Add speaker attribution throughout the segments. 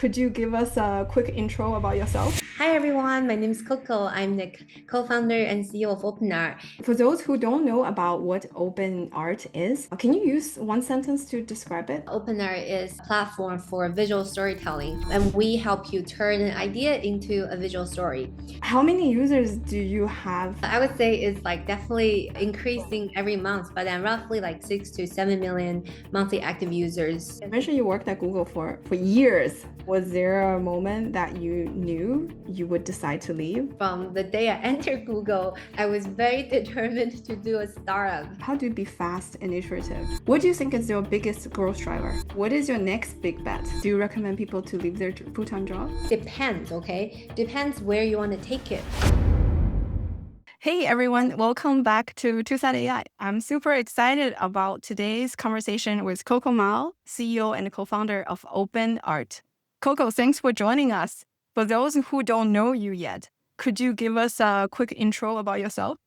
Speaker 1: Could you give us a quick intro about yourself?
Speaker 2: Hi everyone, my name is Coco. I'm the co-founder and CEO of OpenArt.
Speaker 1: For those who don't know about what OpenArt is, can you use one sentence to describe it?
Speaker 2: OpenArt is a platform for visual storytelling, and we help you turn an idea into a visual story.
Speaker 1: How many users do you have?
Speaker 2: I would say it's like definitely increasing every month, but then roughly like 6 to 7 million monthly active users.
Speaker 1: You mentioned you worked at Google for years. Was there a moment that you knew you would decide to leave?
Speaker 2: From the day I entered Google, I was very determined to do a startup.
Speaker 1: How do you be fast and iterative? What do you think is your biggest growth driver? What is your next big bet? Do you recommend people to leave their full-time job?
Speaker 2: Depends, okay? Depends where you want to take it.
Speaker 1: Hey everyone, welcome back to Tucson AI. I'm super excited about today's conversation with Coco Mao, CEO and co-founder of OpenArt. Coco, thanks for joining us. For those who don't know you yet, could you give us a quick intro about yourself?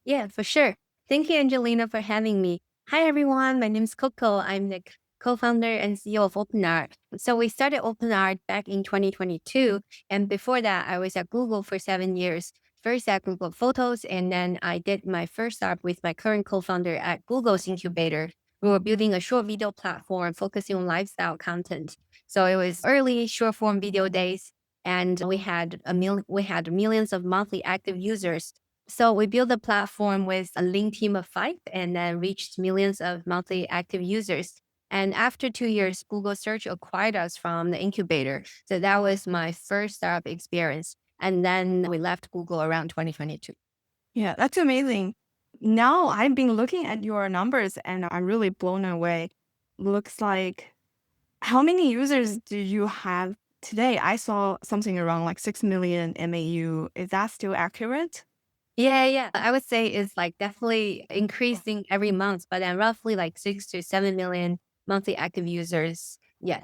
Speaker 2: Yeah, for sure. Thank you, Angelina, for having me. Hi, everyone. My name is Coco. I'm the co-founder and CEO of OpenArt. So we started OpenArt back in 2022. And before that, I was at Google for 7 years. First at Google Photos, and then I did my first startup with my current co-founder at Google's incubator. We were building a short video platform focusing on lifestyle content. So it was early short form video days, and we had millions of monthly active users. So we built a platform with a lean team of 5 and then reached millions of monthly active users. And after 2 years, Google Search acquired us from the incubator. So that was my first startup experience. And then we left Google around 2022.
Speaker 1: Yeah, that's amazing. Now I've been looking at your numbers and I'm really blown away. Looks like, how many users do you have today? I saw something around like 6 million MAU. Is that still accurate?
Speaker 2: Yeah. I would say it's like definitely increasing every month, but then roughly like 6 to 7 million monthly active users. Yeah.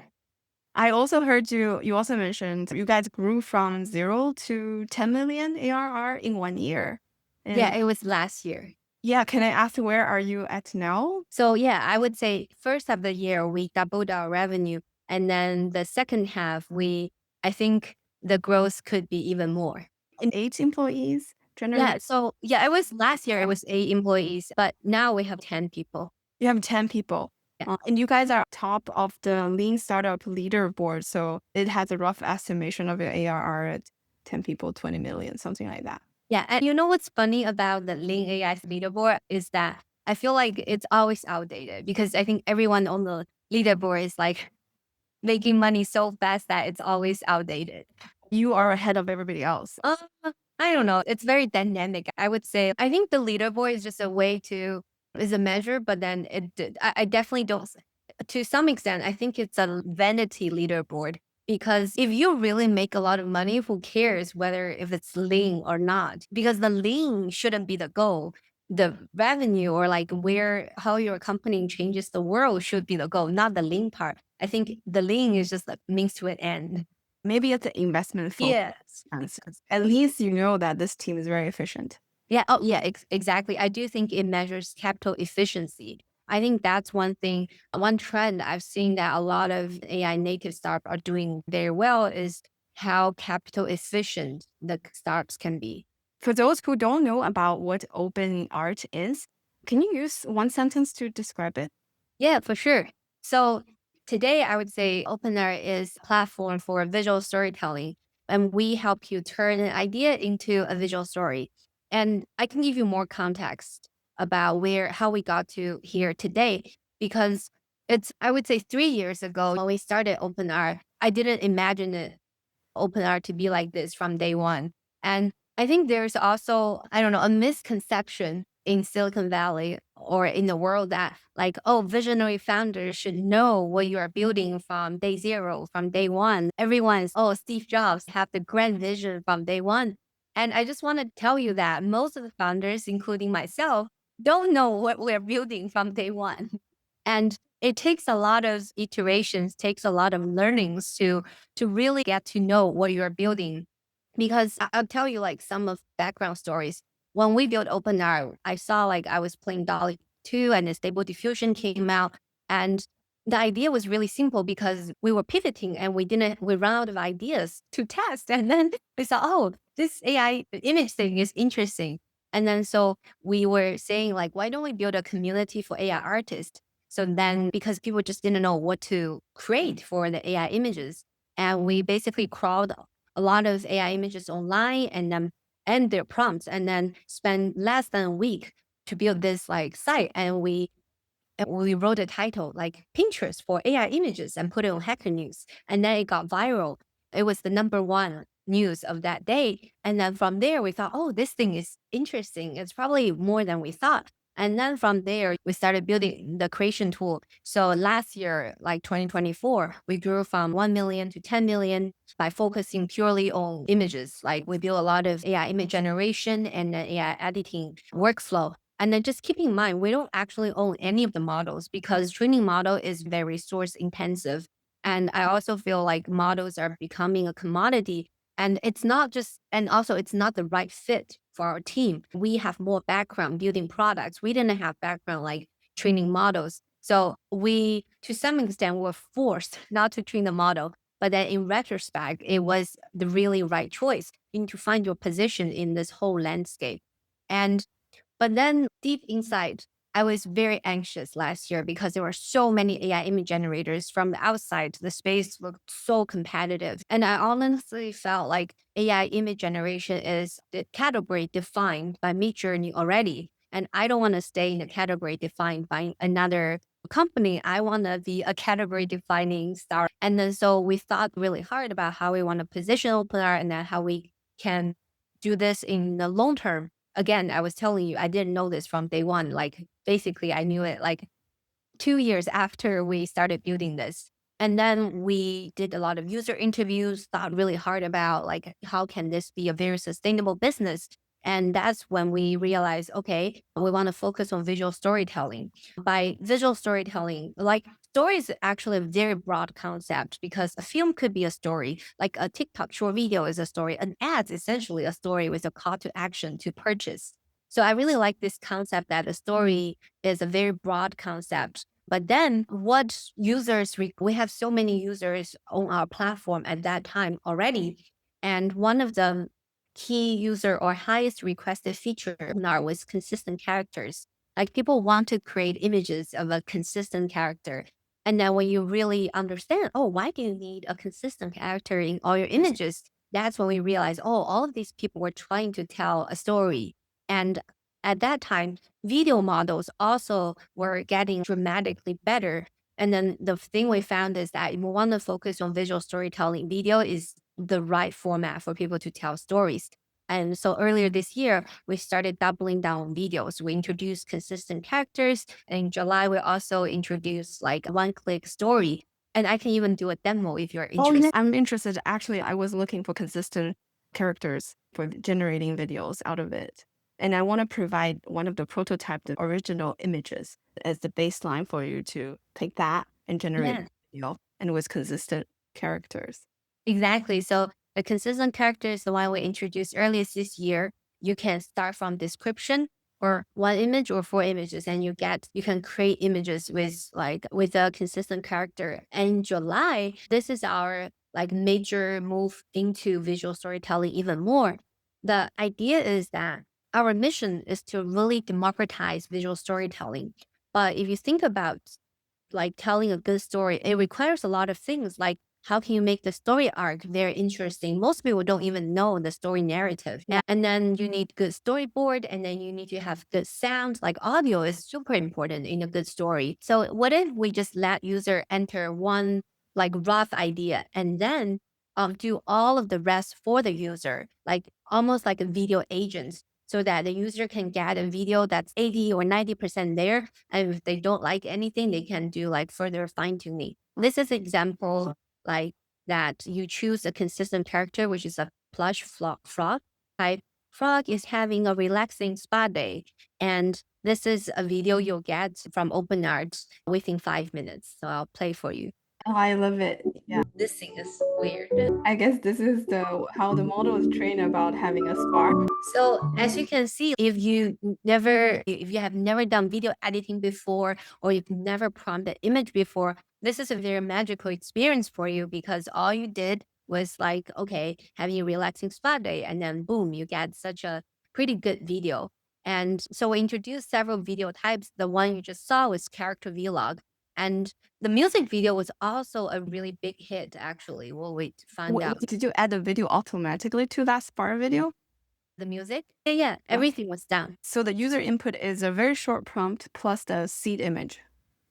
Speaker 1: I also heard you also mentioned you guys grew from 0 to 10 million ARR in 1 year.
Speaker 2: Yeah,
Speaker 1: And
Speaker 2: it was last year.
Speaker 1: yeah, can I ask where are you at now?
Speaker 2: So yeah, I would say first half of the year, we doubled our revenue. And then the second half, I think the growth could be even more.
Speaker 1: In 8 employees generally?
Speaker 2: Yeah. So yeah, it was last year, it was 8 employees, but now we have 10 people.
Speaker 1: You have 10 people.
Speaker 2: Yeah.
Speaker 1: And you guys are top of the Lean Startup leaderboard. So it has a rough estimation of your ARR at 10 people, 20 million, something like that.
Speaker 2: Yeah. And you know what's funny about the Lean AI leaderboard is that I feel like it's always outdated because I think everyone on the leaderboard is like making money so fast that it's always outdated.
Speaker 1: You are ahead of everybody else.
Speaker 2: Uh, I don't know. It's very dynamic. I would say, I think the leaderboard is just a way is a measure, but then I definitely don't, to some extent, I think it's a vanity leaderboard because if you really make a lot of money, who cares whether if it's lean or not? Because the lean shouldn't be the goal. The revenue or like how your company changes the world should be the goal, not the lean part. I think the lean is just a means to an end.
Speaker 1: Maybe it's an investment focus.
Speaker 2: Yes.
Speaker 1: At least you know that this team is very efficient.
Speaker 2: Yeah. Oh, yeah, exactly. I do think it measures capital efficiency. I think that's one thing, one trend I've seen that a lot of AI native startups are doing very well is how capital efficient the startups can be.
Speaker 1: For those who don't know about what open art is, can you use one sentence to describe it?
Speaker 2: Yeah, for sure. So today I would say OpenArt is a platform for visual storytelling, and we help you turn an idea into a visual story. And I can give you more context about how we got to here today, because I would say 3 years ago when we started OpenArt, I didn't imagine OpenArt to be like this from day one. And I think there's also, I don't know, a misconception in Silicon Valley or in the world that like, oh, visionary founders should know what you are building from day zero, from day one. Everyone's, oh, Steve Jobs have the grand vision from day one. And I just want to tell you that most of the founders, including myself, don't know what we're building from day one. And it takes a lot of iterations, takes a lot of learnings to really get to know what you're building. Because I'll tell you like some of background stories. When we built OpenArt, I saw like I was playing Dolly 2 and the Stable Diffusion came out. And the idea was really simple because we were pivoting and we ran out of ideas to test. And then we saw, oh, this AI image thing is interesting. And then so we were saying like, why don't we build a community for AI artists? So then because people just didn't know what to create for the AI images. And we basically crawled a lot of AI images online and their prompts and then spent less than a week to build this like site. And we wrote a title like Pinterest for AI images and put it on Hacker News. And then it got viral. It was the number one news of that day. And then from there, we thought, oh, this thing is interesting. It's probably more than we thought. And then from there, we started building the creation tool. So last year, like 2024, we grew from 1 million to 10 million by focusing purely on images. Like we built a lot of AI image generation and AI editing workflow. And then just keep in mind, we don't actually own any of the models because training model is very resource intensive. And I also feel like models are becoming a commodity. And it's not just, and also it's not the right fit for our team. We have more background building products. We didn't have background like training models. So we, to some extent, were forced not to train the model. But then in retrospect, it was the really right choice. You need to find your position in this whole landscape. And but then deep inside, I was very anxious last year because there were so many AI image generators from the outside. The space looked so competitive. And I honestly felt like AI image generation is the category defined by Midjourney already. And I don't want to stay in the category defined by another company. I want to be a category defining star. And then so we thought really hard about how we want to position OpenArt and then how we can do this in the long term. Again, I was telling you, I didn't know this from day one. Like basically I knew it like 2 years after we started building this. And then we did a lot of user interviews, thought really hard about like, how can this be a very sustainable business? And that's when we realized, okay, we want to focus on visual storytelling. By visual storytelling, like story is actually a very broad concept because a film could be a story, like a TikTok short video is a story. An ad is essentially a story with a call to action to purchase. So I really like this concept that a story is a very broad concept. But then what we have so many users on our platform at that time already. And one of the key user or highest requested feature in our was consistent characters. Like people want to create images of a consistent character. And then when you really understand, oh, why do you need a consistent character in all your images? That's when we realize, oh, all of these people were trying to tell a story. And at that time, video models also were getting dramatically better. And then the thing we found is that if we want to focus on visual storytelling, video is the right format for people to tell stories. And so earlier this year, we started doubling down on videos. We introduced consistent characters. And in July, we also introduced like one-click story. And I can even do a demo if you're
Speaker 1: Oh, yeah.
Speaker 2: interested.
Speaker 1: I'm interested. Actually, I was looking for consistent characters for generating videos out of it. And I want to provide one of the prototype, the original images as the baseline for you to take that and generate
Speaker 2: Yeah.
Speaker 1: video and with consistent characters.
Speaker 2: Exactly. So the consistent character is the one we introduced earlier this year. You can start from description or one image or four images, and you can create images with a consistent character. And in July, this is our like major move into visual storytelling even more. The idea is that our mission is to really democratize visual storytelling. But if you think about like telling a good story, it requires a lot of things like how can you make the story arc very interesting? Most people don't even know the story narrative. And then you need good storyboard and then you need to have good sound. Like audio is super important in a good story. So what if we just let user enter one like rough idea and then do all of the rest for the user, like almost like a video agent so that the user can get a video that's 80 or 90% there. And if they don't like anything, they can do like further fine tuning. This is example like that you choose a consistent character, which is a plush frog type. Frog is having a relaxing spa day. And this is a video you'll get from OpenArt within 5 minutes. So I'll play for you.
Speaker 1: Oh, I love it. Yeah.
Speaker 2: This thing is weird.
Speaker 1: I guess this is the how the model is trained about having a spark.
Speaker 2: So as you can see, if you have never done video editing before, or you've never prompted image before, this is a very magical experience for you because all you did was like, okay, having a relaxing spa day, and then boom, you get such a pretty good video. And so we introduced several video types. The one you just saw was character vlog. And the music video was also a really big hit, actually. We'll wait to find out.
Speaker 1: Did you add the video automatically to that Spark video?
Speaker 2: The music? Yeah, yeah,
Speaker 1: Yeah.
Speaker 2: everything was done.
Speaker 1: So the user input is a very short prompt plus the seed image.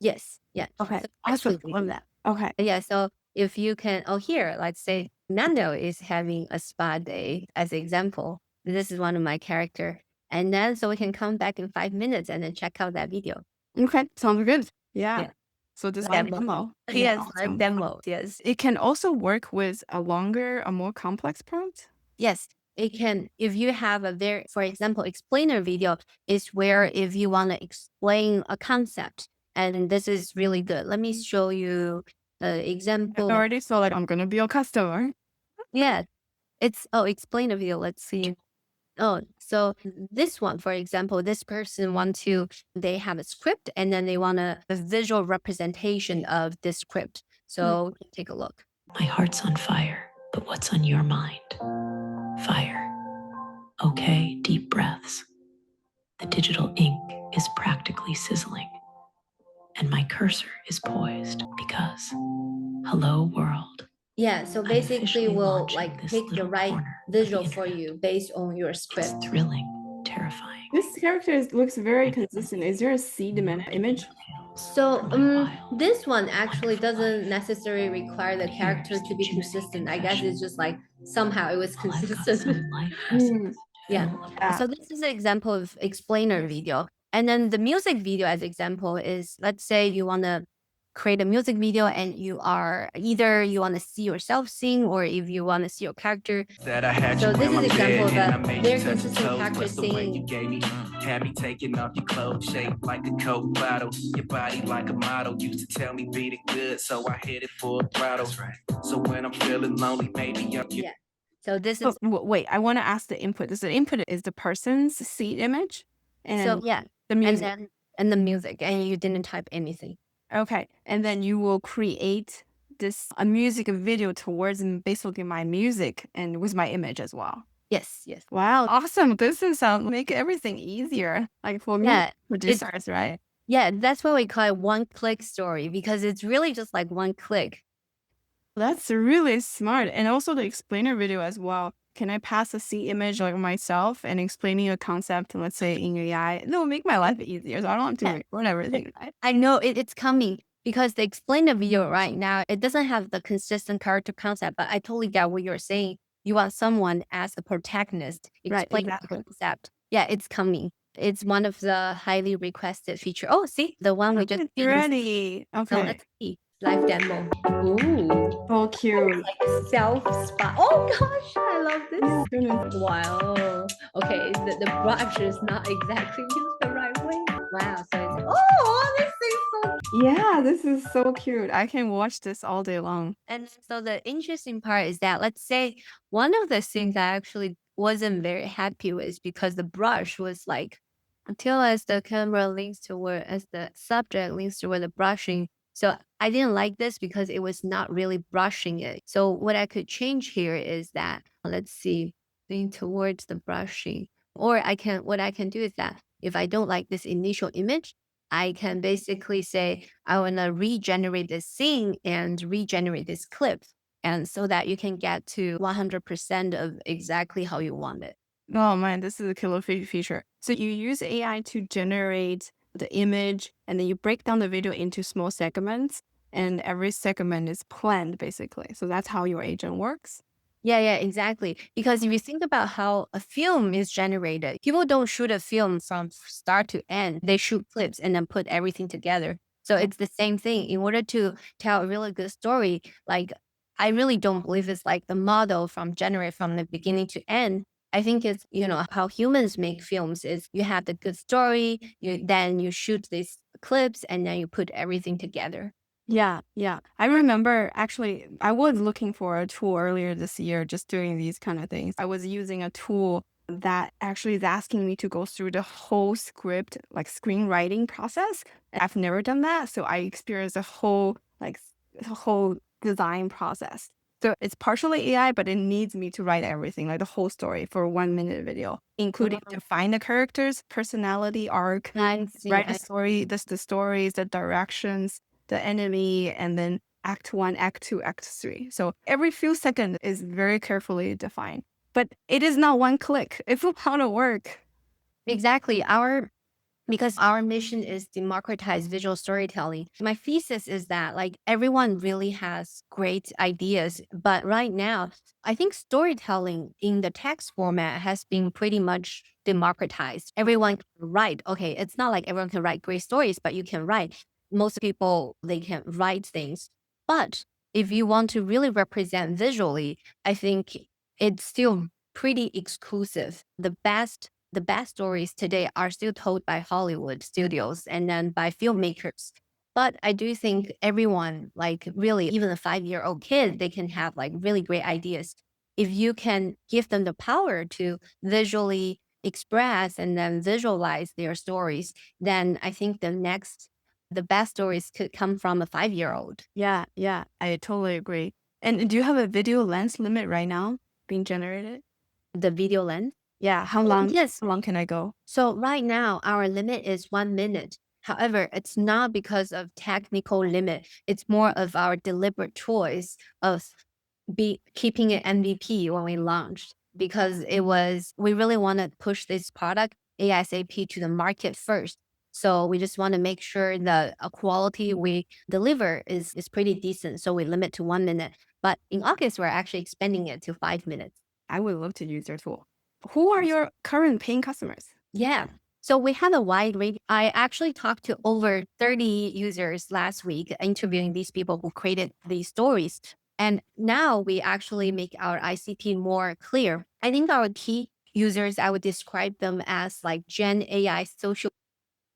Speaker 2: Yes, yeah.
Speaker 1: Okay,
Speaker 2: So
Speaker 1: awesome.
Speaker 2: actually,
Speaker 1: Love that. Okay.
Speaker 2: yeah, so if you can, oh, here, let's say Nando is having a spa day as example. This is one of my character. And then so we can come back in 5 minutes and then check out that video.
Speaker 1: Okay, sounds good. Yeah.
Speaker 2: Yeah.
Speaker 1: So this
Speaker 2: Live
Speaker 1: live demo.
Speaker 2: Yes,
Speaker 1: Awesome.
Speaker 2: live demo. Yes.
Speaker 1: It can also work with a longer, a more complex prompt.
Speaker 2: Yes, it can. If you have a very, for example, explainer video is where if you want to explain a concept, and this is really good. Let me show you the
Speaker 1: I
Speaker 2: example.
Speaker 1: already saw like I'm gonna be a customer.
Speaker 2: Yeah, it's explain a video. Let's see. Oh, so this one, for example, this person they have a script and then they want a visual representation of this script. So take a look.
Speaker 3: My heart's on fire, but what's on your mind? Fire. Okay, deep breaths. The digital ink is practically sizzling, and my cursor is poised because, hello world.
Speaker 2: Yeah, so
Speaker 3: I'm
Speaker 2: basically
Speaker 3: officially
Speaker 2: we'll
Speaker 3: launching
Speaker 2: like
Speaker 3: this
Speaker 2: pick the
Speaker 3: little
Speaker 2: right
Speaker 3: corner of
Speaker 2: visual
Speaker 3: the
Speaker 2: for
Speaker 3: internet.
Speaker 2: you based on your
Speaker 3: It's
Speaker 2: script.
Speaker 3: thrilling, terrifying.
Speaker 1: This character looks very consistent. Is there a seed image?
Speaker 2: So this one actually doesn't necessarily require the character to be consistent. I guess it's just like somehow it was
Speaker 3: Well, I've got
Speaker 2: consistent.
Speaker 3: some life lessons to
Speaker 2: Yeah.
Speaker 3: fill up.
Speaker 1: Yeah.
Speaker 2: So this is an example of explainer video. And then the music video as example is, let's say you want to create a music video and you are either you want to see yourself sing or if you want to see your character.
Speaker 4: That I had
Speaker 2: So
Speaker 4: you
Speaker 2: this
Speaker 4: in
Speaker 2: is
Speaker 4: my
Speaker 2: example
Speaker 4: bed
Speaker 2: of
Speaker 4: and I
Speaker 2: a
Speaker 4: made
Speaker 2: very
Speaker 4: you touch your
Speaker 2: consistent
Speaker 4: toes.
Speaker 2: character
Speaker 4: Plus the way you
Speaker 2: singing.
Speaker 4: gave me, had me taking off your clothes, shaped like a Coke bottle. Your body like a model. Used to tell me beat it good, so I hit it full throttle. So when I'm feeling lonely, maybe I'm
Speaker 2: Yeah. So this
Speaker 1: So
Speaker 2: is
Speaker 1: wait, I want to ask the input. The input is the person's seed image, and
Speaker 2: so yeah.
Speaker 1: the music.
Speaker 2: And the music, and you didn't type anything.
Speaker 1: Okay, and then you will create a music video towards basically my music and with my image as well.
Speaker 2: Yes, yes.
Speaker 1: Wow, awesome! This is make everything easier, like for me
Speaker 2: Yeah,
Speaker 1: producers, right?
Speaker 2: Yeah, that's why we call it one-click story because it's really just like one click.
Speaker 1: That's really smart, and also the explainer video as well. Can I pass a C image like myself and explaining a concept, let's say in AI? It will make my life easier, so I don't have to
Speaker 2: Yeah.
Speaker 1: record everything. Right?
Speaker 2: I know it's coming because the explainer video right now, it doesn't have the consistent character concept, but I totally get what you're saying. You want someone as a protagonist,
Speaker 1: Right,
Speaker 2: explain
Speaker 1: exactly.
Speaker 2: the concept. Yeah, it's coming. It's one of the highly requested feature. Oh, see, the one we just
Speaker 1: It's
Speaker 2: finished.
Speaker 1: ready.
Speaker 2: So
Speaker 1: Okay.
Speaker 2: let's see. Live demo. Ooh.
Speaker 1: So cute.
Speaker 2: Like self-spa. Oh gosh, I love this.
Speaker 1: Oh, goodness.
Speaker 2: Wow. Okay, the brush is not exactly used the right way. Wow. So it's this is so.
Speaker 1: Yeah, this is so cute. I can watch this all day long.
Speaker 2: And so the interesting part is that let's say one of the things I actually wasn't very happy with because the brush was like until as the camera links toward as the subject links toward the brushing. So I didn't like this because it was not really brushing it. So what I could change here is that let's see, lean towards the brushing. Or what I can do is that if I don't like this initial image, I can basically say I want to regenerate this scene and regenerate this clip. And so that you can get to 100% of exactly how you want it.
Speaker 1: Oh man, this is a killer feature. So you use AI to generate the image and then you break down the video into small segments and every segment is planned basically. So that's how your agent works.
Speaker 2: Yeah, exactly. Because if you think about how a film is generated, people don't shoot a film from start to end. They shoot clips and then put everything together. So it's the same thing. In order to tell a really good story, like I really don't believe it's like the model from generate from the beginning to end. I think it's, how humans make films is you have the good story, then you shoot these clips and then you put everything together.
Speaker 1: Yeah. I remember actually, I was looking for a tool earlier this year just doing these kind of things. I was using a tool that actually is asking me to go through the whole script, like screenwriting process. I've never done that. So I experienced a whole like the whole design process. So it's partially AI, but it needs me to write everything, like the whole story for a 1 minute video, including define the characters, personality arc,
Speaker 2: I see.
Speaker 1: write the story, the stories, the directions, the enemy, and then act one, act two, act three. So every few seconds is very carefully defined. But it is not one click. It will want to work.
Speaker 2: Exactly. Because our mission is democratize visual storytelling. My thesis is that like everyone really has great ideas, but right now, I think storytelling in the text format has been pretty much democratized. Everyone can write. Okay, it's not like everyone can write great stories, but you can write. Most people they can write things. But if you want to really represent visually, I think it's still pretty exclusive. The best stories today are still told by Hollywood studios and then by filmmakers. But I do think everyone, like really, even a 5-year-old kid, they can have like really great ideas. If you can give them the power to visually express and then visualize their stories, then I think the best stories could come from a 5-year-old.
Speaker 1: Yeah, I totally agree. And do you have a video length limit right now being generated?
Speaker 2: The video length.
Speaker 1: Yeah, how long?
Speaker 2: Yes.
Speaker 1: How long can I go?
Speaker 2: So right now, our limit is 1 minute. However, it's not because of technical limit. It's more of our deliberate choice of keeping it MVP when we launched because we really want to push this product ASAP to the market first. So we just want to make sure the quality we deliver is pretty decent. So we limit to 1 minute. But in August, we're actually expanding it to 5 minutes.
Speaker 1: I would love to use your tool. Who are your current paying customers?
Speaker 2: Yeah. So we have a wide range. I actually talked to over 30 users last week, interviewing these people who created these stories. And now we actually make our ICP more clear. I think our key users, I would describe them as like Gen AI social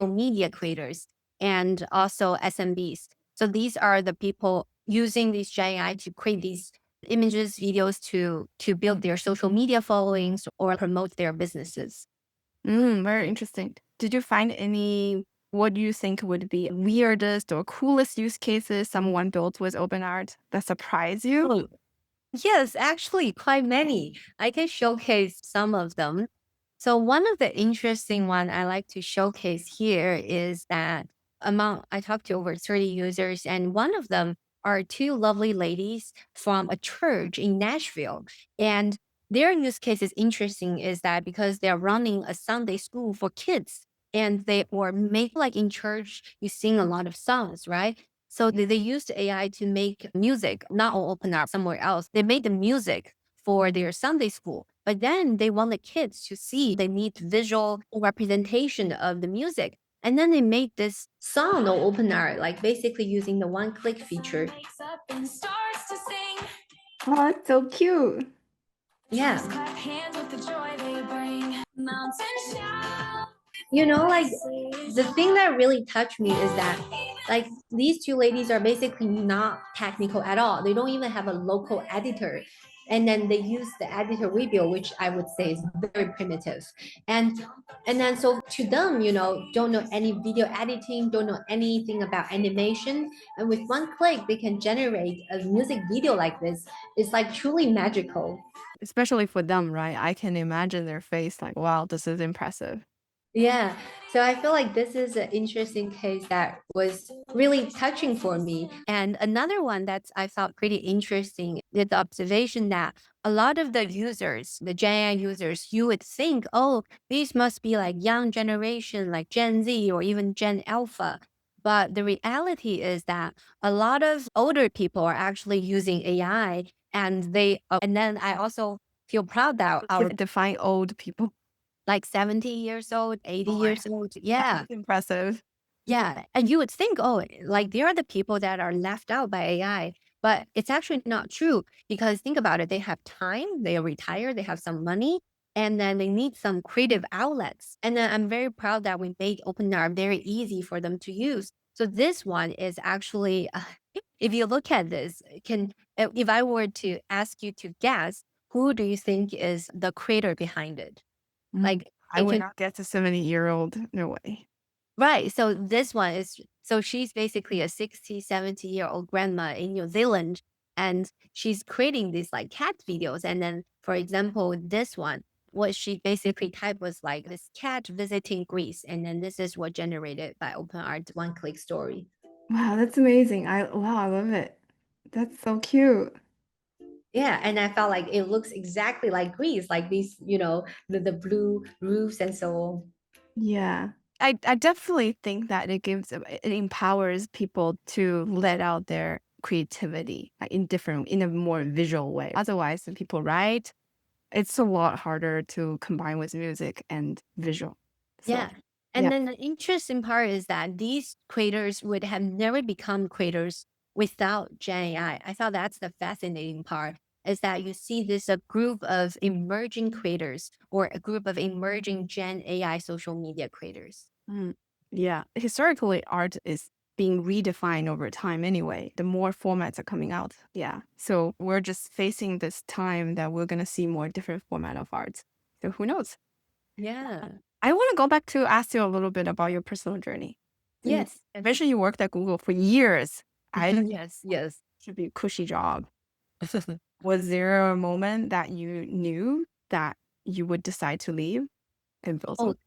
Speaker 2: media creators and also SMBs. So these are the people using these Gen AI to create these images, videos to build their social media followings or promote their businesses.
Speaker 1: Very interesting. Did you find any, what do you think would be weirdest or coolest use cases someone built with OpenArt that surprised you?
Speaker 2: Oh, yes, actually, quite many. I can showcase some of them. So one of the interesting one I like to showcase here is that I talked to over 30 users, and one of them are two lovely ladies from a church in Nashville. And their use case is interesting is that because they're running a Sunday school for kids and they were make like in church, you sing a lot of songs, right? So they used AI to make music, not on OpenArt, somewhere else. They made the music for their Sunday school. But then they want the kids to see, they need visual representation of the music. And then they made this song on OpenArt, like basically using the one click feature.
Speaker 1: Oh, that's so cute.
Speaker 2: Yeah. Like the thing that really touched me is that like these two ladies are basically not technical at all. They don't even have a local editor. And then they use the editor we built, which I would say is very primitive. And then so to them, don't know any video editing, don't know anything about animation. And with one click, they can generate a music video like this. It's like truly magical.
Speaker 1: Especially for them, right? I can imagine their face like, wow, this is impressive.
Speaker 2: Yeah. So I feel like this is an interesting case that was really touching for me. And another one that I thought pretty interesting is the observation that a lot of the users, the Gen AI users, you would think, oh, these must be like young generation, like Gen Z or even Gen Alpha. But the reality is that a lot of older people are actually using AI, and then I also feel proud that our
Speaker 1: Define old people.
Speaker 2: like 70 years old, 80
Speaker 1: Oh,
Speaker 2: years old. Yeah.
Speaker 1: that's impressive.
Speaker 2: Yeah. And you would think, oh, like they are the people that are left out by AI. But it's actually not true because think about it. They have time, they are retired, they have some money, and then they need some creative outlets. And then I'm very proud that we made OpenArt very easy for them to use. So this one is actually, if you look at this, if I were to ask you to guess, who do you think is the creator behind it?
Speaker 1: Mm,
Speaker 2: Like
Speaker 1: I
Speaker 2: it
Speaker 1: would
Speaker 2: can
Speaker 1: not get to 70-year-old. No way.
Speaker 2: Right. So this one is so she's basically a 60, 70-year-old grandma in New Zealand, and she's creating these like cat videos. And then, for example, this one, what she basically typed was like this cat visiting Greece. And then this is what generated by OpenArt one-click story.
Speaker 1: Wow, that's amazing. I love it. That's so cute.
Speaker 2: Yeah, and I felt like it looks exactly like Greece, like these, the blue roofs and so on.
Speaker 1: Yeah. I definitely think that it empowers people to let out their creativity like in a more visual way. Otherwise, when people write, it's a lot harder to combine with music and visual. So,
Speaker 2: Yeah. And
Speaker 1: yeah.
Speaker 2: then the interesting part is that these creators would have never become creators without Gen AI. I thought that's the fascinating part is that you see this a group of emerging creators or a group of emerging Gen AI social media creators.
Speaker 1: Mm. Yeah. Historically, art is being redefined over time anyway. The more formats are coming out. Yeah. So we're just facing this time that we're going to see more different format of art. So who knows?
Speaker 2: Yeah.
Speaker 1: I want to go back to ask you a little bit about your personal journey. So you
Speaker 2: Yes.
Speaker 1: mentioned you worked at Google for years. I
Speaker 2: Yes. Yes.
Speaker 1: should be a cushy job. Was there a moment that you knew that you would decide to leave and build
Speaker 2: Oh,
Speaker 1: something?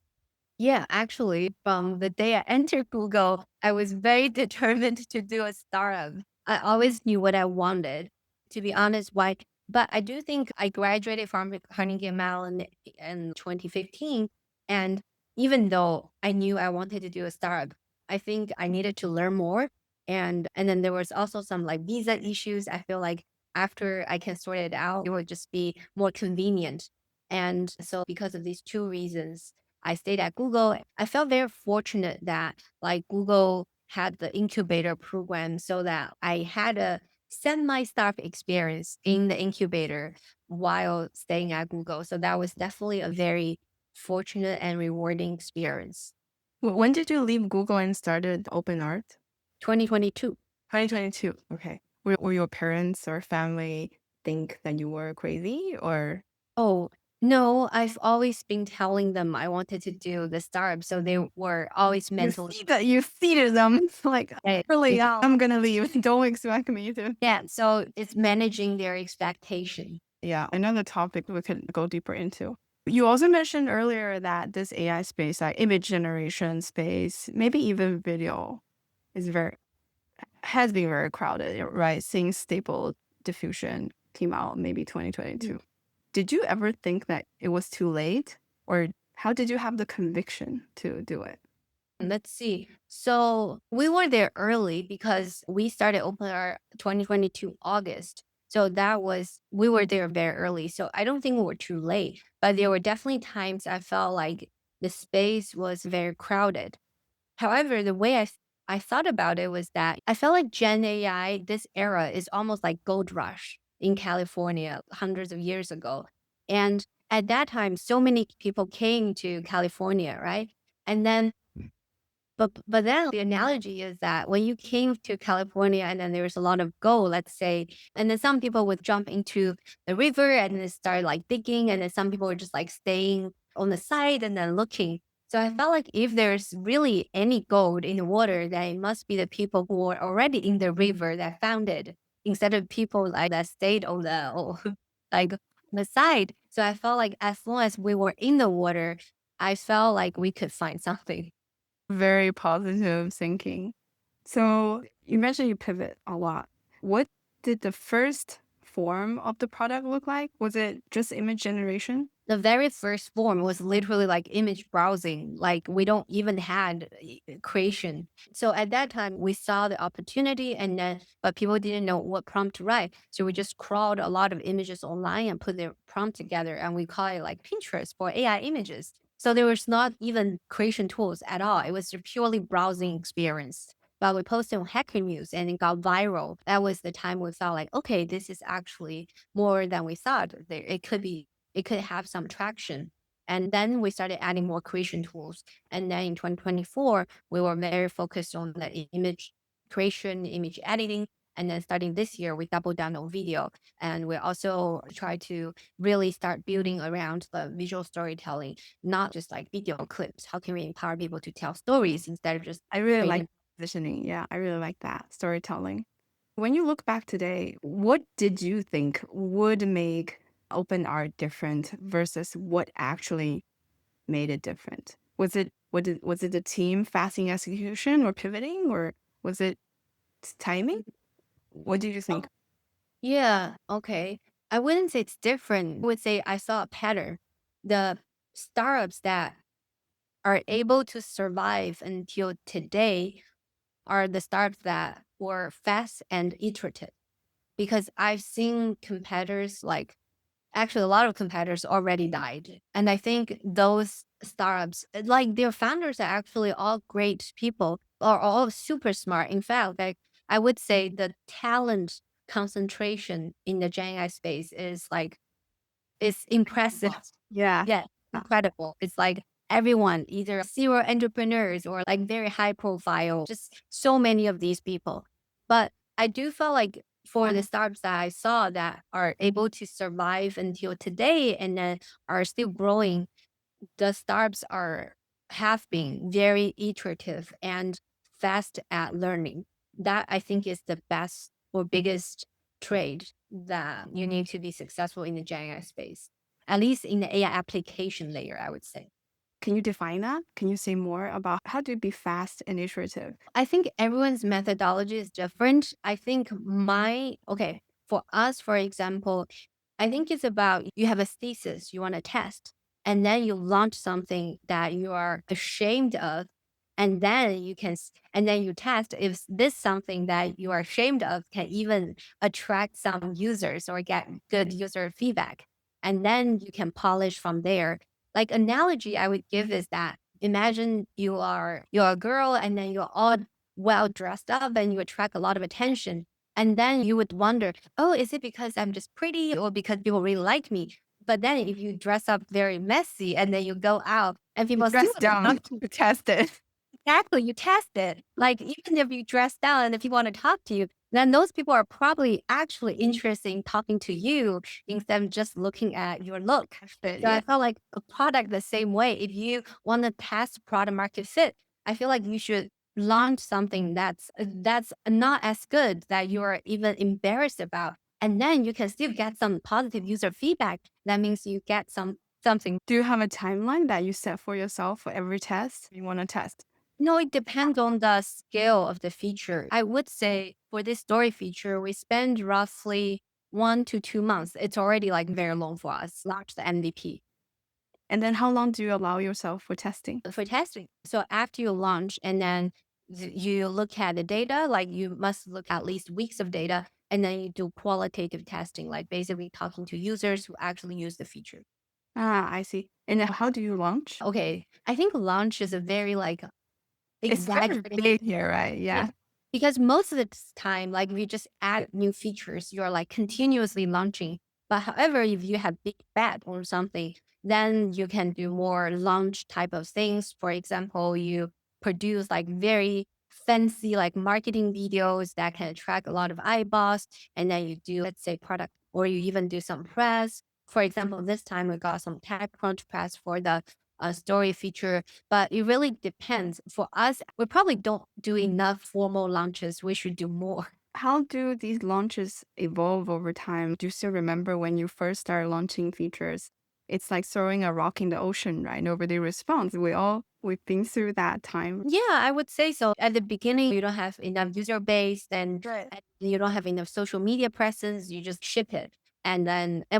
Speaker 2: yeah, actually, from the day I entered Google, I was very determined to do a startup. I always knew what I wanted, to be honest. Why? But I do think I graduated from Carnegie Mellon in 2015. And even though I knew I wanted to do a startup, I think I needed to learn more. And then there was also some like visa issues. I feel like after I can sort it out, it would just be more convenient. And so because of these two reasons, I stayed at Google. I felt very fortunate that like Google had the incubator program so that I had a semi-staff experience in the incubator while staying at Google. So that was definitely a very fortunate and rewarding experience.
Speaker 1: When did you leave Google and started OpenArt?
Speaker 2: 2022.
Speaker 1: 2022. Okay. Were your parents or family think that you were crazy or
Speaker 2: Oh, no, I've always been telling them I wanted to do the startup. So they were always mentally.
Speaker 1: you seeded them like
Speaker 2: Yeah,
Speaker 1: early out, I'm gonna leave. Don't expect me to.
Speaker 2: yeah, so it's managing their expectation.
Speaker 1: Yeah, another topic we could go deeper into. You also mentioned earlier that this AI space, like image generation space, maybe even video, is very has been very crowded, right? Since Stable Diffusion came out, maybe 2022. Did you ever think that it was too late, or how did you have the conviction to do it?
Speaker 2: Let's see. So we were there early because we started OpenArt 2022 August. So we were there very early. So I don't think we were too late, but there were definitely times I felt like the space was very crowded. However, the way I thought about it was that I felt like Gen AI, this era is almost like gold rush in California hundreds of years ago. And at that time, so many people came to California, right? And then but then the analogy is that when you came to California and then there's a lot of gold, let's say, and then some people would jump into the river and then start like digging, and then some people were just like staying on the side and then looking. So I felt like if there's really any gold in the water, then it must be the people who were already in the river that found it, instead of people like that stayed on like on the side. So I felt like as long as we were in the water, I felt like we could find something.
Speaker 1: Very positive thinking. So you mentioned you pivot a lot. What did the first form of the product look like? Was it just image generation?
Speaker 2: The very first form was literally like image browsing. Like we don't even had creation. So at that time we saw the opportunity but people didn't know what prompt to write. So we just crawled a lot of images online and put their prompt together, and we call it like Pinterest for AI images. So there was not even creation tools at all. It was a purely browsing experience. But we posted on Hacker News and it got viral. That was the time we felt like, okay, this is actually more than we thought. It could have some traction. And then we started adding more creation tools. And then in 2024, we were very focused on the image creation, image editing. And then starting this year, we doubled down on video. And we also try to really start building around the visual storytelling, not just like video clips. How can we empower people to tell stories instead of just
Speaker 1: I really like
Speaker 2: creating?
Speaker 1: positioning. Yeah, I really like that storytelling. When you look back today, what did you think would make open art different versus what actually made it different? Was it the team fasting execution or pivoting, or was it timing? What did you think?
Speaker 2: Yeah, okay. I wouldn't say it's different. I would say I saw a pattern. The startups that are able to survive until today are the startups that were fast and iterative. Because I've seen competitors, like actually a lot of competitors already died. And I think those startups, like their founders are actually all great people, are all super smart. In fact, like I would say the talent concentration in the Gen AI space is like, it's impressive.
Speaker 1: Yeah.
Speaker 2: Yeah, incredible. It's like everyone, either serial entrepreneurs or like very high profile, just so many of these people. But I do feel like for the startups that I saw that are able to survive until today and then are still growing, the startups are have been very iterative and fast at learning. That I think is the best or biggest trade that you need to be successful in the Gen AI space, at least in the AI application layer, I would say.
Speaker 1: Can you define that? Can you say more about how to be fast and iterative?
Speaker 2: I think everyone's methodology is different. I think okay, for us, for example, I think it's about you have a thesis you want to test, and then you launch something that you are ashamed of, and then and then you test if this something that you are ashamed of can even attract some users or get good user feedback. And then you can polish from there. Like analogy I would give is that imagine you're a girl and then you're all well dressed up and you attract a lot of attention. And then you would wonder, oh, is it because I'm just pretty or because people really like me? But then if you dress up very messy and then you go out and
Speaker 1: You
Speaker 2: people still
Speaker 1: dress down to test it.
Speaker 2: exactly, you test it. Like even if you dress down and if people want to talk to you, then those people are probably actually interested in talking to you instead of just looking at your look. So
Speaker 1: Yeah.
Speaker 2: I felt like a product the same way. If you want to test product market fit, I feel like you should launch something that's not as good that you're even embarrassed about. And then you can still get some positive user feedback. That means you get something.
Speaker 1: Do you have a timeline that you set for yourself for every test you want to test?
Speaker 2: No, it depends on the scale of the feature. I would say for this story feature, we spend roughly 1 to 2 months. It's already like very long for us. Launch the MVP
Speaker 1: And then how long do you allow yourself for testing?
Speaker 2: for testing. So after you launch and then you look at the data, like you must look at least weeks of data, and then you do qualitative testing, like basically talking to users who actually use the feature.
Speaker 1: Ah, I see. And then how do you launch?
Speaker 2: Okay, I think launch is a very like
Speaker 1: It's very
Speaker 2: exaggerated.
Speaker 1: big here, right?
Speaker 2: Yeah.
Speaker 1: Yeah.
Speaker 2: Because most of the time, like if you just add new features, you're like continuously launching. But however, if you have big bet on something, then you can do more launch type of things. For example, you produce like very fancy like marketing videos that can attract a lot of eyeballs. And then you do, let's say, product, or you even do some press. For example, this time we got some TechCrunch press for the story feature, but it really depends. For us, we probably don't do enough formal launches. We should do more.
Speaker 1: How do these launches evolve over time? Do you still remember when you first started launching features? It's like throwing a rock in the ocean, right? Nobody responds. We've been through that time.
Speaker 2: Yeah, I would say so. At the beginning, you don't have enough user base, and
Speaker 1: Right.
Speaker 2: you don't have enough social media presence. You just ship it, and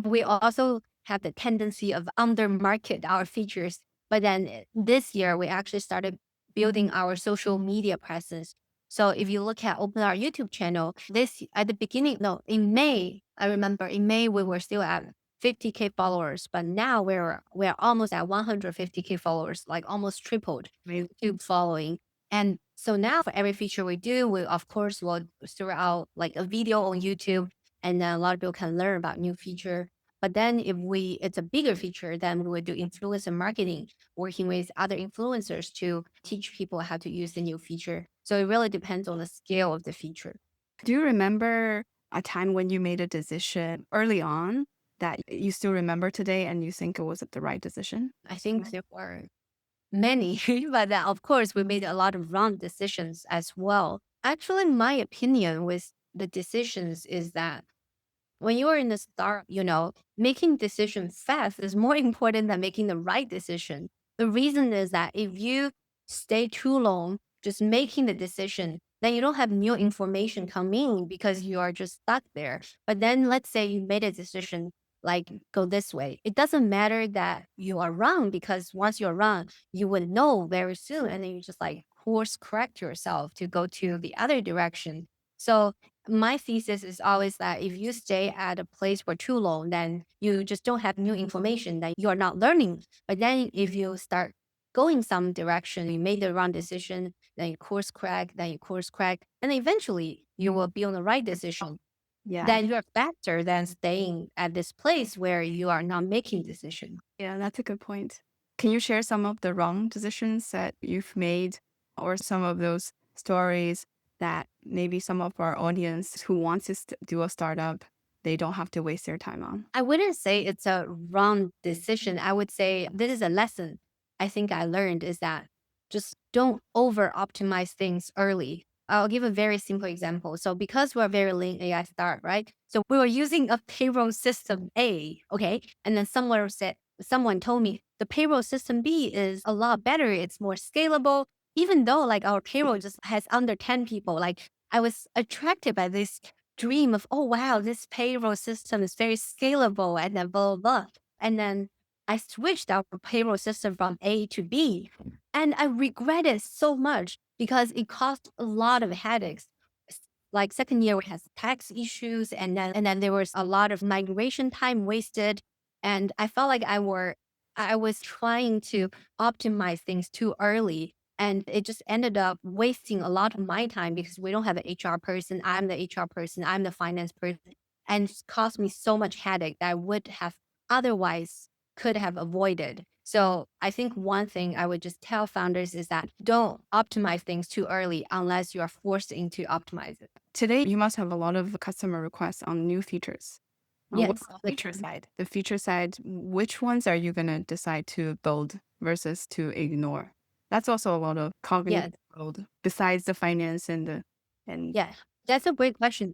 Speaker 2: we also have the tendency of under market our features. But then this year, we actually started building our social media presence. So if you look at Open Our YouTube channel, this at the beginning, no, in May, I remember in May we were still at 50K followers, but now we're almost at 150K followers, like almost tripled
Speaker 1: Amazing.
Speaker 2: YouTube following. And so now for every feature we do, we of course will throw out like a video on YouTube, and then a lot of people can learn about new feature. But then if it's a bigger feature, then we would do influencer marketing, working with other influencers to teach people how to use the new feature. So it really depends on the scale of the feature.
Speaker 1: Do you remember a time when you made a decision early on that you still remember today and you think it was the right decision?
Speaker 2: I think there were many, but of course, we made a lot of wrong decisions as well. Actually, my opinion with the decisions is that when you are in the start, making decisions fast is more important than making the right decision. The reason is that if you stay too long just making the decision, then you don't have new information coming because you are just stuck there. But then let's say you made a decision like go this way. It doesn't matter that you are wrong because once you're wrong, you would know very soon. And then you just like course correct yourself to go to the other direction. So my thesis is always that if you stay at a place for too long, then you just don't have new information, that you are not learning. But then if you start going some direction, you made the wrong decision, then you course correct, and eventually you will be on the right decision.
Speaker 1: Yeah.
Speaker 2: Then you're faster than staying at this place where you are not making decision.
Speaker 1: Yeah, that's a good point. Can you share some of the wrong decisions that you've made or some of those stories that maybe some of our audience who wants to do a startup, they don't have to waste their time on?
Speaker 2: I wouldn't say it's a wrong decision. I would say this is a lesson I think I learned is that just don't over optimize things early. I'll give a very simple example. So because we're a very lean AI start, right? So we were using a payroll system A, okay? And then someone told me the payroll system B is a lot better. It's more scalable. Even though like our payroll just has under 10 people, like I was attracted by this dream of, oh, wow, this payroll system is very scalable and then blah, blah, blah. And then I switched our payroll system from A to B. And I regret it so much because it caused a lot of headaches. Like second year, we had tax issues, and then there was a lot of migration time wasted. And I felt like I was trying to optimize things too early. And it just ended up wasting a lot of my time because we don't have an HR person. I'm the HR person. I'm the finance person. And it caused me so much headache that I would have otherwise could have avoided. So I think one thing I would just tell founders is that don't optimize things too early unless you are forced into optimize it.
Speaker 1: Today, you must have a lot of customer requests on new features. What's
Speaker 2: Yes.
Speaker 1: the feature side? The feature side, which ones are you going to decide to build versus to ignore? That's also a lot of
Speaker 2: Yeah.
Speaker 1: cognitive load besides the finance and
Speaker 2: Yeah. That's a great question.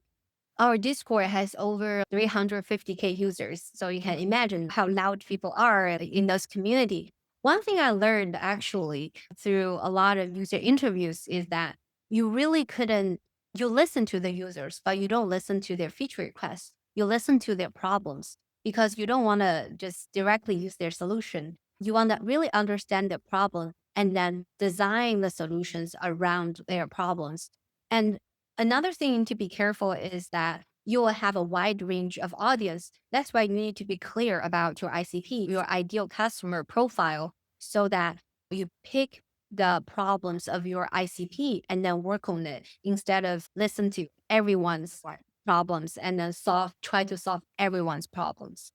Speaker 2: Our Discord has over 350K users. So you can imagine how loud people are in those community. One thing I learned actually through a lot of user interviews is that you really couldn't, you listen to the users, but you don't listen to their feature requests. You listen to their problems because you don't want to just directly use their solution. You want to really understand their problem and then design the solutions around their problems. And another thing to be careful is that you will have a wide range of audience. That's why you need to be clear about your ICP, your ideal customer profile, so that you pick the problems of your ICP and then work on it instead of listen to everyone's problems and then try to solve everyone's problems.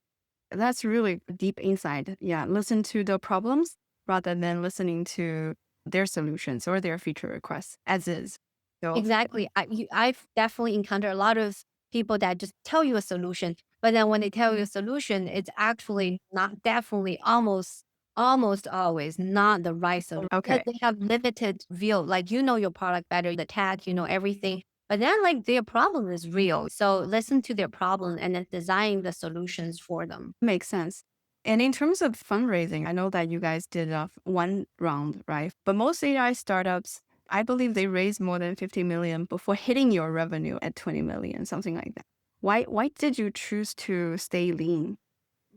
Speaker 1: that's really deep insight. Yeah, listen to the problems rather than listening to their solutions or their feature requests as is. So
Speaker 2: Exactly. I've definitely encountered a lot of people that just tell you a solution, but then when they tell you a solution, it's actually not definitely almost always not the right solution.
Speaker 1: okay,
Speaker 2: They have limited view. Like you know your product better, the tag, you know everything. But then like their problem is real. So listen to their problem and then design the solutions for them.
Speaker 1: makes sense. And in terms of fundraising, I know that you guys did one round, right? But most AI startups, I believe they raised more than 50 million before hitting your revenue at 20 million, something like that. Why did you choose to stay lean?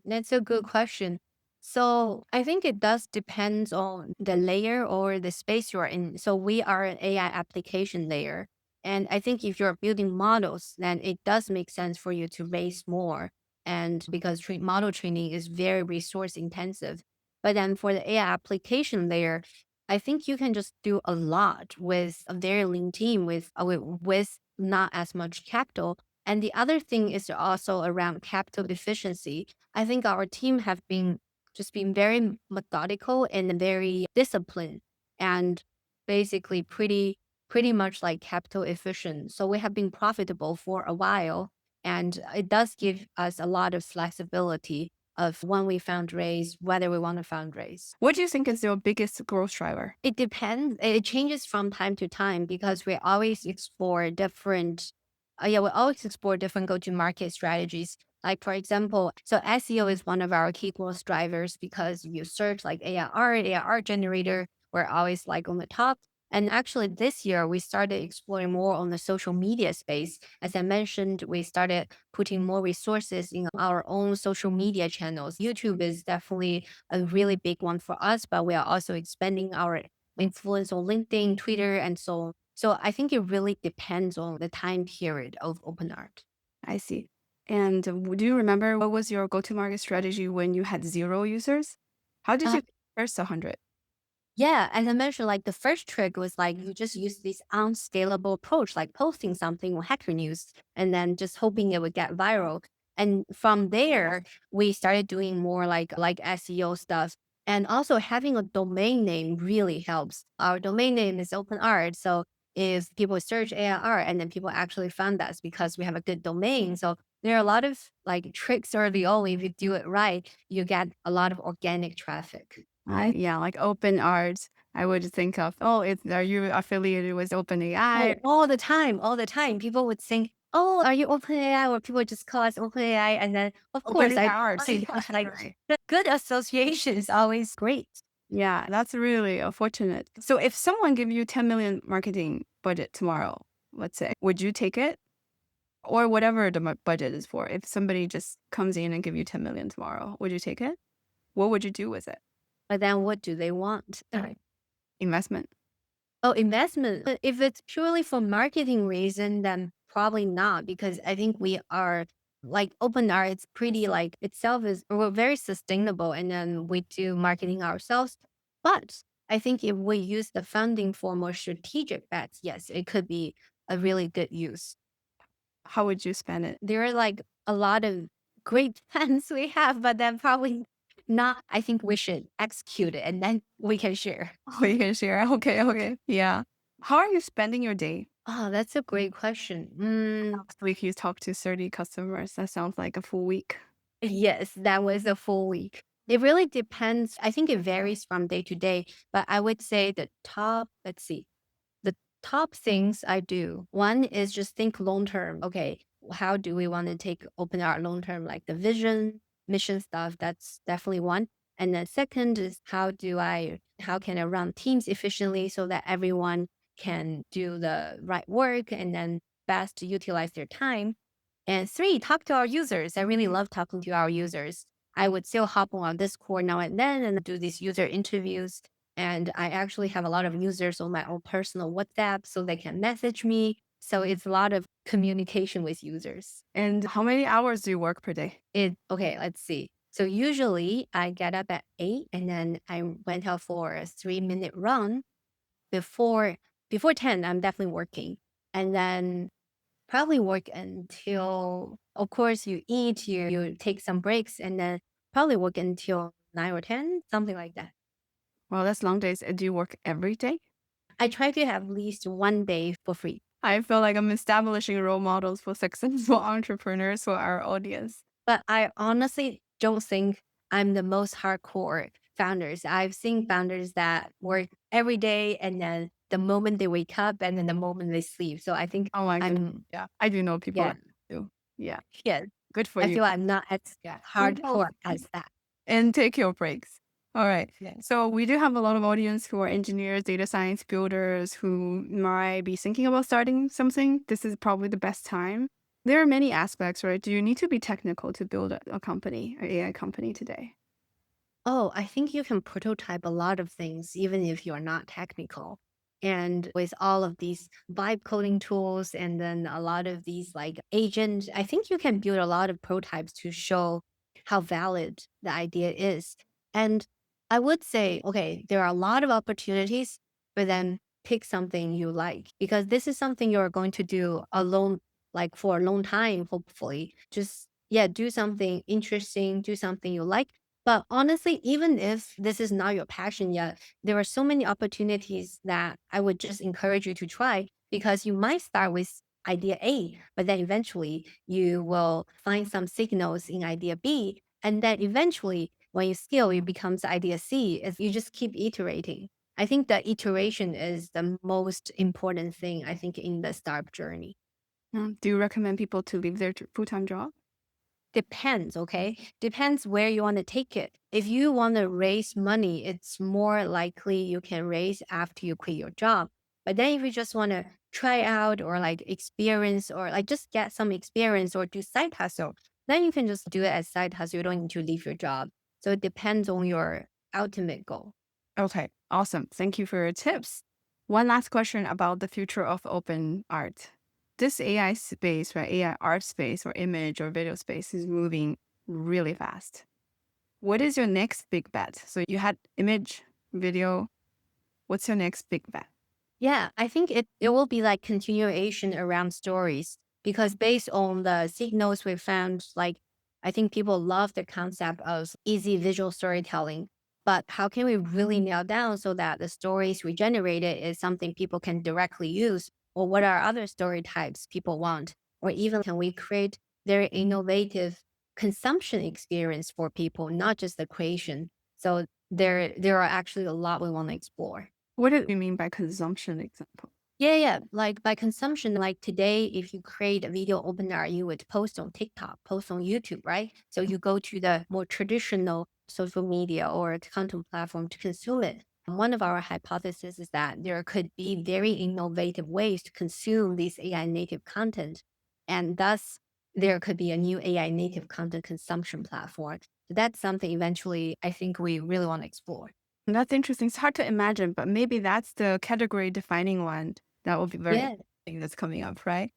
Speaker 2: That's a good question. So I think it does depend on the layer or the space you're in. So we are an AI application layer. And I think if you're building models, then it does make sense for you to raise more. And because model training is very resource intensive. But then for the AI application layer, I think you can just do a lot with a very lean team with not as much capital. And the other thing is also around capital efficiency. I think our team have been very methodical and very disciplined and basically pretty pretty much like capital efficient. So we have been profitable for a while, and it does give us a lot of flexibility of when we fundraise, whether we want to fundraise.
Speaker 1: What do you think is your biggest growth driver?
Speaker 2: It depends. It changes from time to time because we always explore different, we always explore different go-to-market strategies. Like for example, so SEO is one of our key growth drivers because you search like AR generator, we're always like on the top. And actually this year we started exploring more on the social media space. As I mentioned, we started putting more resources in our own social media channels. YouTube is definitely a really big one for us, but we are also expanding our influence on LinkedIn, Twitter, and so on. So I think it really depends on the time period of OpenArt.
Speaker 1: I see. And do you remember what was your go-to-market strategy when you had 0 users? How did
Speaker 2: Uh,
Speaker 1: you first 100?
Speaker 2: Yeah, as I mentioned, like the first trick was like you just use this unscalable approach, like posting something on Hacker News and then just hoping it would get viral. And from there, we started doing more like SEO stuff. And also having a domain name really helps. Our domain name is OpenArt. So if people search AR and then people actually find us because we have a good domain. So there are a lot of like tricks early on. If you do it right, you get a lot of organic traffic.
Speaker 1: Yeah, like open art. I would think of, oh, are you affiliated with
Speaker 2: Oh,
Speaker 1: OpenAI?
Speaker 2: all the time, all the time. People would think, "Oh, are you OpenAI?" Or people just call us OpenAI, and then of course
Speaker 1: OpenAI
Speaker 2: I
Speaker 1: art.
Speaker 2: say like
Speaker 1: Right.
Speaker 2: the good association is always great.
Speaker 1: Yeah, that's really fortunate. So if someone give you 10 million marketing budget tomorrow, let's say, would you take it? Or whatever the budget is for. If somebody just comes in and give you 10 million tomorrow, would you take it? What would you do with it?
Speaker 2: But then what do they want?
Speaker 1: Investment.
Speaker 2: Oh, investment. But if it's purely for marketing reason, then probably not because I think we are like OpenArt, it's pretty like itself is we're very sustainable and then we do marketing ourselves. But I think if we use the funding for more strategic bets, yes, it could be a really good use.
Speaker 1: How would you spend it?
Speaker 2: There are like a lot of great plans we have, but then probably not. I think we should execute it and then we can share.
Speaker 1: Oh, you can share. Okay, okay. Yeah. How are you spending your day?
Speaker 2: Oh, that's a great question.
Speaker 1: Last week you talked to 30 customers. That sounds like a full week.
Speaker 2: Yes, that was a full week. It really depends. I think it varies from day to day, but I would say the top, let's see, the top things I do. One is just think long term. Okay, how do we want to take open art long term? Like the vision, mission stuff. That's definitely one. And then second is how can I run teams efficiently so that everyone can do the right work and then best utilize their time. And three, talk to our users. I really love talking to our users. I would still hop on Discord now and then and do these user interviews. And I actually have a lot of users on my own personal WhatsApp so they can message me. So it's a lot of communication with users.
Speaker 1: And how many hours do you work per day?
Speaker 2: Okay, let's see. So usually I get up at 8 and then I went out for a 3-minute run. Before 10, I'm definitely working. And then probably work until, of course, you eat, you take some breaks, and then probably work until 9 or 10, something like that.
Speaker 1: Well, that's long days. Do you work every day?
Speaker 2: I try to have at least one day for free.
Speaker 1: I feel like I'm establishing role models for successful entrepreneurs for our audience.
Speaker 2: But I honestly don't think I'm the most hardcore founders. I've seen founders that work every day and then the moment they wake up and then the moment they sleep. So I think
Speaker 1: Oh my goodness.
Speaker 2: I'm,
Speaker 1: Yeah, I do know people
Speaker 2: yeah,
Speaker 1: like that too. Yeah,
Speaker 2: yeah,
Speaker 1: good for
Speaker 2: I
Speaker 1: you.
Speaker 2: feel I'm not as
Speaker 1: Yeah.
Speaker 2: hardcore as that.
Speaker 1: And take your breaks. All right.
Speaker 2: Yeah.
Speaker 1: So we do have a lot of audience who are engineers, data science builders who might be thinking about starting something. This is probably the best time. There are many aspects, right? Do you need to be technical to build a company, an AI company today?
Speaker 2: Oh, I think you can prototype a lot of things even if you're not technical. And with all of these vibe coding tools and then a lot of these like agents, I think you can build a lot of prototypes to show how valid the idea is. And I would say, okay, there are a lot of opportunities, but then pick something you like because this is something you're going to do alone, like for a long time, hopefully. Just, yeah, do something interesting, do something you like But honestly, even if this is not your passion yet, there are so many opportunities that I would just encourage you to try because you might start with idea A, but then eventually you will find some signals in idea B. And then eventually, when you scale, it becomes idea C. You just keep iterating. I think that iteration is the most important thing, I think, in the startup journey.
Speaker 1: Do you recommend people to leave their full-time job?
Speaker 2: Depends, okay? Depends where you want to take it. If you want to raise money, it's more likely you can raise after you quit your job. But then if you just want to try out or like experience or like just get some experience or do side hustle, then you can just do it as side hustle. You don't need to leave your job. So it depends on your ultimate goal.
Speaker 1: Okay, awesome. Thank you for your tips. One last question about the future of open art. This AI space, right? AI art space or image or video space is moving really fast. What is your next big bet? So you had image, video. What's your next big bet?
Speaker 2: Yeah, I think it will be like continuation around stories because based on the signals we found, like I think people love the concept of easy visual storytelling. But how can we really nail down so that the stories we generated is something people can directly use? Or what are other story types people want? Or even can we create very innovative consumption experience for people, not just the creation? So there are actually a lot we want to explore.
Speaker 1: What do you mean by consumption example?
Speaker 2: Yeah. Like by consumption, like today, if you create a video opener, you would post on TikTok, post on YouTube, right? So you go to the more traditional social media or content platform to consume it. One of our hypotheses is that there could be very innovative ways to consume this AI native content. And thus, there could be a new AI native content consumption platform. So that's something eventually I think we really want to explore.
Speaker 1: That's interesting. It's hard to imagine, but maybe that's the category defining one that will be very
Speaker 2: Yeah.
Speaker 1: interesting that's coming up, right?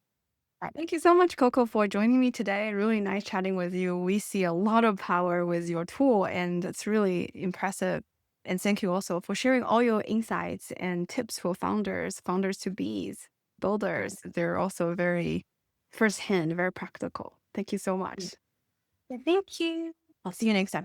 Speaker 1: Right. Thank you so much, Coco, for joining me today. Really nice chatting with you. We see a lot of power with your tool, and it's really impressive. And thank you also for sharing all your insights and tips for founders to bees, builders. They're also very firsthand, very practical. Thank you so much.
Speaker 2: Thank you.
Speaker 1: I'll see you next time.